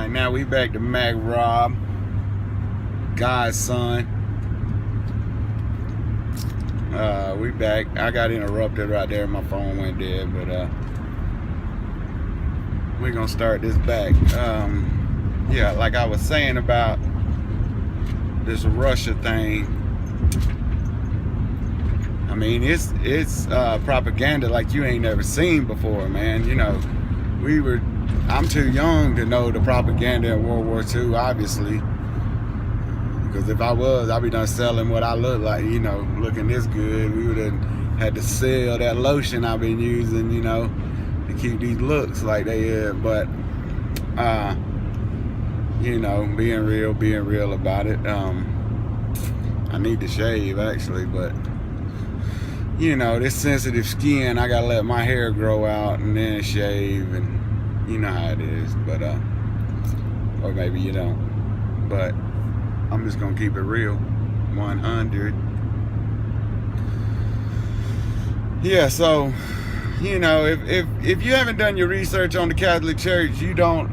Alright, now we back to Mac Rob, God's son. We back. I got interrupted right there. My phone went dead, but we're gonna start this back. Yeah, like I was saying about this Russia thing. I mean, it's propaganda like you ain't never seen before, man. You know, I'm too young to know the propaganda in World War II, obviously. Because if I was, I'd be done selling what I look like, you know, looking this good. We would have had to sell that lotion I've been using, you know, to keep these looks like they had. But, you know, being real about it. I need to shave, actually, but, you know, this sensitive skin, I gotta let my hair grow out and then shave, and you know how it is. But, or maybe you don't. But I'm just gonna keep it real, 100. Yeah, so, you know, if you haven't done your research on the Catholic Church, you don't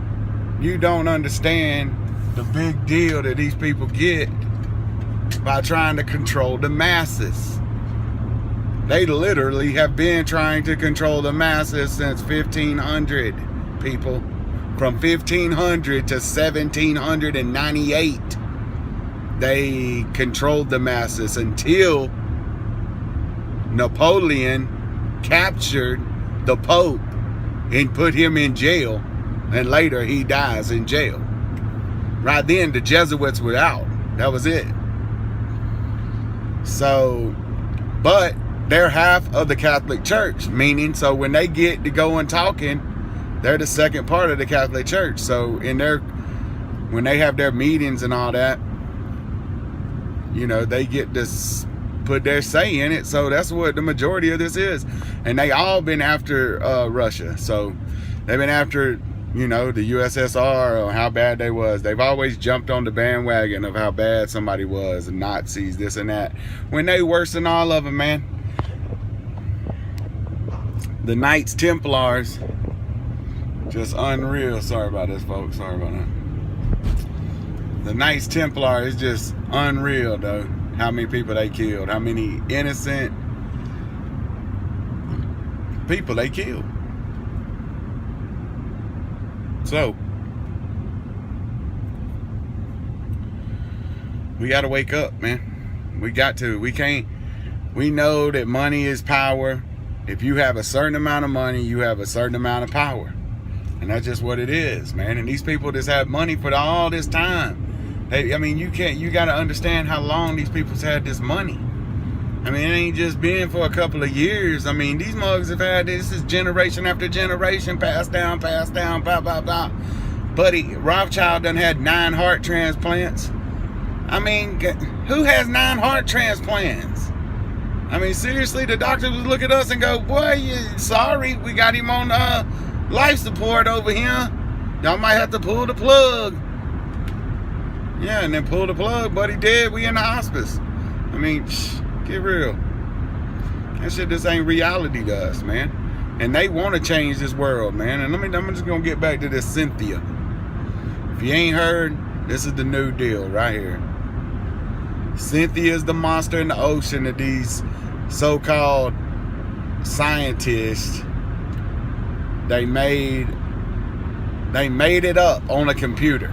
understand the big deal that these people get by trying to control the masses. They literally have been trying to control the masses since 1500, people. From 1500 to 1798. They controlled the masses until Napoleon captured the Pope and put him in jail, and later he dies in jail. Right then the Jesuits were out. That was it. So, but they're half of the Catholic Church, meaning, so when they get to going talking, they're the second part of the Catholic Church. So when they have their meetings and all that, you know, they get to put their say in it. So that's what the majority of this is. And they all been after Russia. So they've been after, you know, the USSR, or how bad they was. They've always jumped on the bandwagon of how bad somebody was, and Nazis, this and that, when they worse than all of them, man. The Knights Templars, just unreal. Sorry about this, folks. Sorry about that. The Knights Templar is just unreal, though. How many people they killed. How many innocent people they killed. So, we got to wake up, man. We got to. We can't. We know that money is power. If you have a certain amount of money, you have a certain amount of power. And that's just what it is, man. And these people just have money for all this time. I mean, you got to understand how long these people's had this money. I mean, it ain't just been for a couple of years. I mean, these mugs have had this is generation after generation, passed down, blah, blah, blah. Buddy Rothschild done had 9 heart transplants. I mean, who has 9 heart transplants? I mean, seriously, the doctor would look at us and go, boy, sorry, we got him on life support over here. Y'all might have to pull the plug. Yeah, and then pull the plug, buddy dead, we in the hospice. I mean, get real. That shit just ain't reality to us, man. And they want to change this world, man. And I'm just going to get back to this Cynthia. If you ain't heard, this is the new deal right here. Cynthia is the monster in the ocean that these so-called scientists, they made it up on a computer.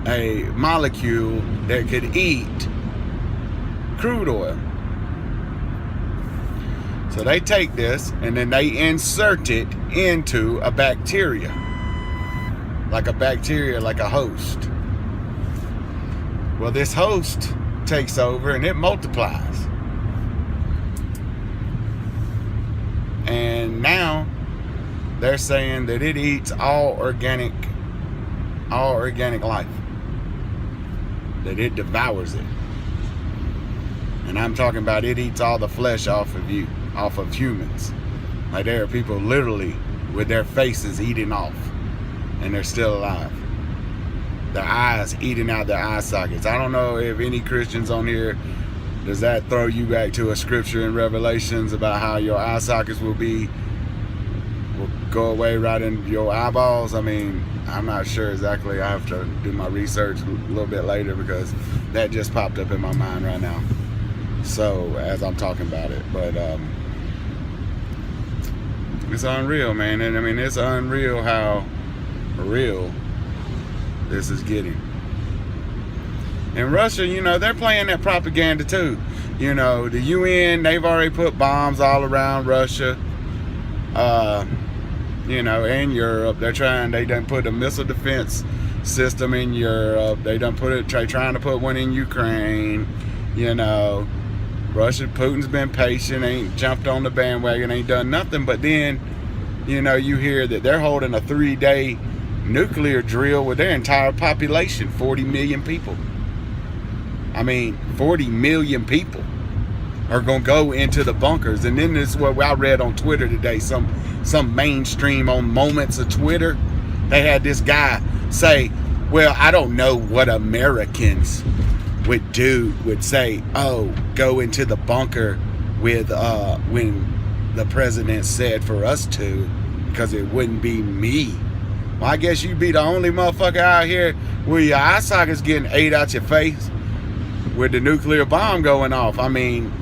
A molecule that could eat crude oil. So they take this and then they insert it into a bacteria. Like a host. Well, this host takes over and it multiplies. And now they're saying that it eats all organic life. That it devours it. And I'm talking about it eats all the flesh off of you, off of humans. Like there are people literally with their faces eating off, and they're still alive. Their eyes eating out their eye sockets. I don't know if any Christians on here, does that throw you back to a scripture in Revelations about how your eye sockets will go away right in your eyeballs. I mean, I'm not sure exactly. I have to do my research a little bit later because that just popped up in my mind right now. So as I'm talking about it, but it's unreal, man. And I mean, it's unreal how real this is getting. And Russia, you know, they're playing that propaganda too. You know, the UN, they've already put bombs all around Russia. You know, in Europe, they done put a missile defense system in Europe. They done trying to put one in Ukraine. You know, Putin's been patient, ain't jumped on the bandwagon, ain't done nothing. But then, you know, you hear that they're holding a 3-day nuclear drill with their entire population, 40 million people. I mean, 40 million people are going to go into the bunkers. And then this is what I read on Twitter today, some mainstream on Moments of Twitter. They had this guy say, well, I don't know what Americans would say, oh, go into the bunker with when the president said for us to, because it wouldn't be me. Well, I guess you'd be the only motherfucker out here where your eye socket's getting ate out your face with the nuclear bomb going off. I mean,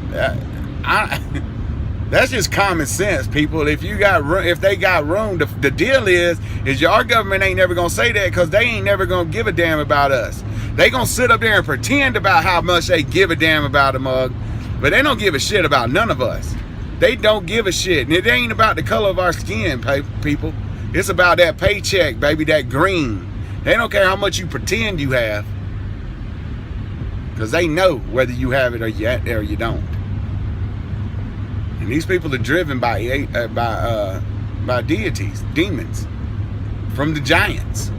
that's just common sense, people. If they got room, the deal is our government ain't never gonna say that because they ain't never gonna give a damn about us. They gonna sit up there and pretend about how much they give a damn about a mug, but they don't give a shit about none of us. They don't give a shit, and it ain't about the color of our skin, people. It's about that paycheck, baby, that green. They don't care how much you pretend you have, because they know whether you have it or you don't. And these people are driven by deities, demons, from the giants.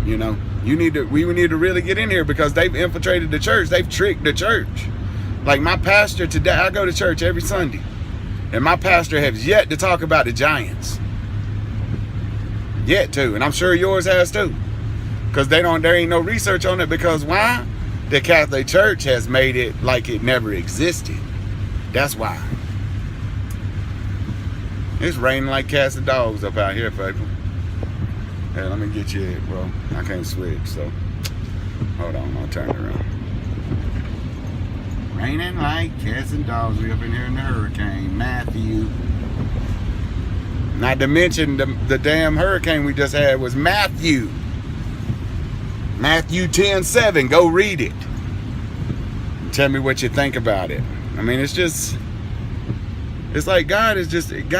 You know, we need to really get in here because they've infiltrated the church. They've tricked the church. Like my pastor today, I go to church every Sunday, and my pastor has yet to talk about the giants. Yet to, and I'm sure yours has too, because there ain't no research on it. Because why? The Catholic Church has made it like it never existed. That's why. It's raining like cats and dogs up out here, people. Hey, let me get you, bro. I can't switch, so hold on, I'll turn it around. Raining like cats and dogs. We up in here in the hurricane, Matthew. Not to mention the damn hurricane we just had was Matthew. Matthew 10:7. Go read it. Tell me what you think about it. I mean, it's like God is